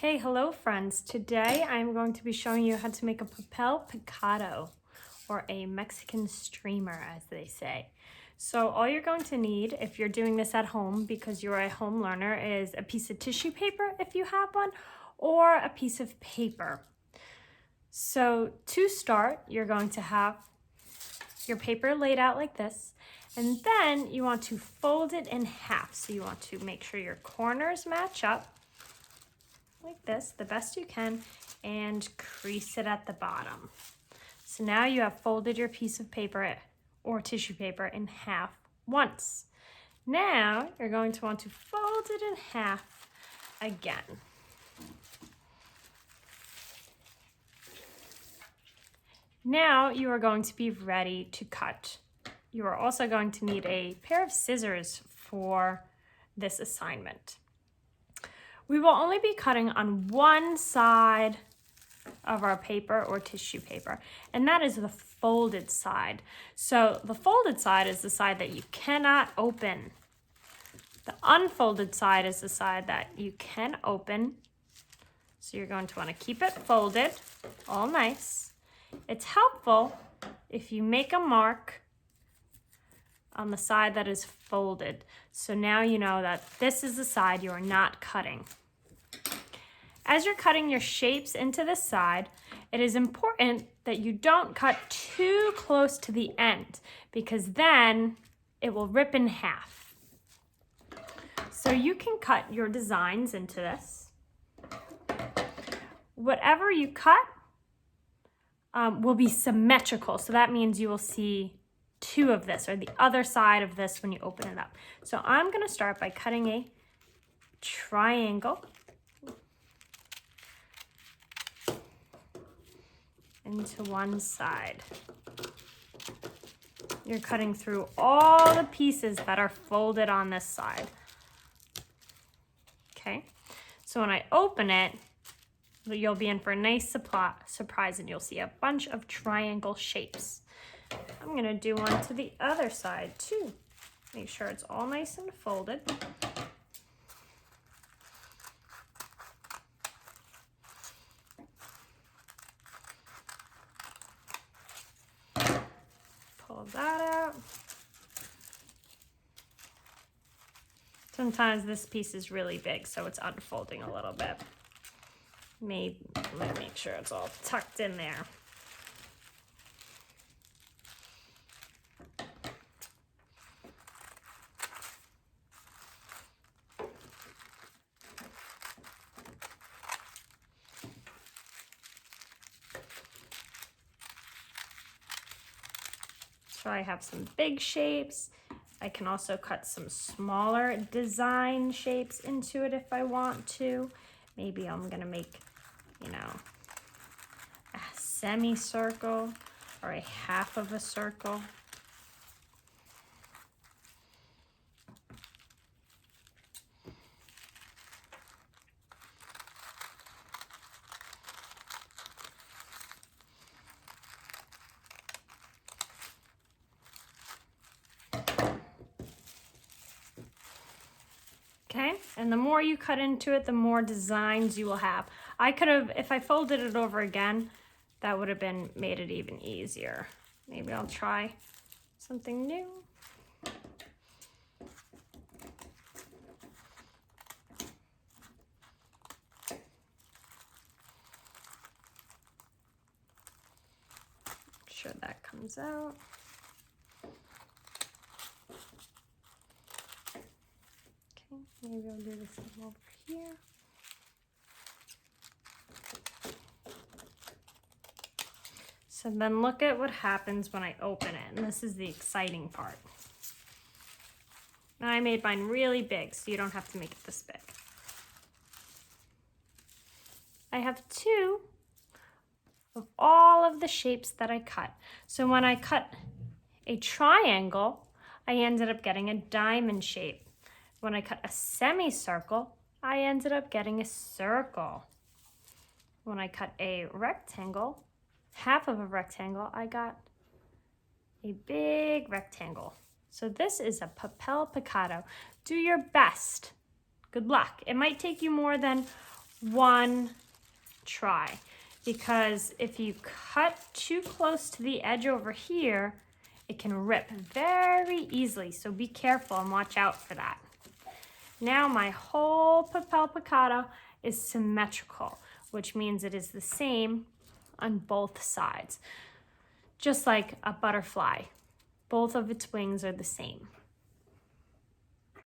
Okay, hello friends. Today I'm going to be showing you how to make a papel picado, or a Mexican streamer as they say. So all you're going to need, if you're doing this at home because you're a home learner, is a piece of tissue paper if you have one, or a piece of paper. So to start, you're going to have your paper laid out like this, and then you want to fold it in half. So you want to make sure your corners match up like this, the best you can, and crease it at the bottom. So now you have folded your piece of paper or tissue paper in half once. Now you're going to want to fold it in half again. Now you are going to be ready to cut. You are also going to need a pair of scissors for this assignment. We will only be cutting on one side of our paper or tissue paper, and that is the folded side. So the folded side is the side that you cannot open. The unfolded side is the side that you can open. So you're going to want to keep it folded, all nice. It's helpful if you make a mark on the side that is folded. So now you know that this is the side you are not cutting. As you're cutting your shapes into the side, it is important that you don't cut too close to the end, because then it will rip in half. So you can cut your designs into this. Whatever you cut will be symmetrical. So that means you will see two of this, or the other side of this, when you open it up. So I'm going to start by cutting a triangle into one side. You're cutting through all the pieces that are folded on this side. Okay, so when I open it, you'll be in for a nice surprise, and you'll see a bunch of triangle shapes. I'm gonna do one to the other side too. Make sure it's all nice and folded. Pull that out. Sometimes this piece is really big, so it's unfolding a little bit. Maybe let me make sure it's all tucked in there. So I have some big shapes. I can also cut some smaller design shapes into it if I want to. Maybe I'm gonna make, a semicircle or a half of a circle. Okay, and the more you cut into it, the more designs you will have. I could have, if I folded it over again, that would have made it even easier. Maybe I'll try something new. Make sure that comes out. Maybe I'll do the same over here. So then look at what happens when I open it, and this is the exciting part. Now I made mine really big, so you don't have to make it this big. I have two of all of the shapes that I cut. So when I cut a triangle, I ended up getting a diamond shape. When I cut a semicircle, I ended up getting a circle. When I cut a rectangle, half of a rectangle, I got a big rectangle. So this is a papel picado. Do your best. Good luck. It might take you more than one try, because if you cut too close to the edge over here, it can rip very easily, so be careful and watch out for that. Now my whole papel picado is symmetrical, which means it is the same on both sides. Just like a butterfly, both of its wings are the same.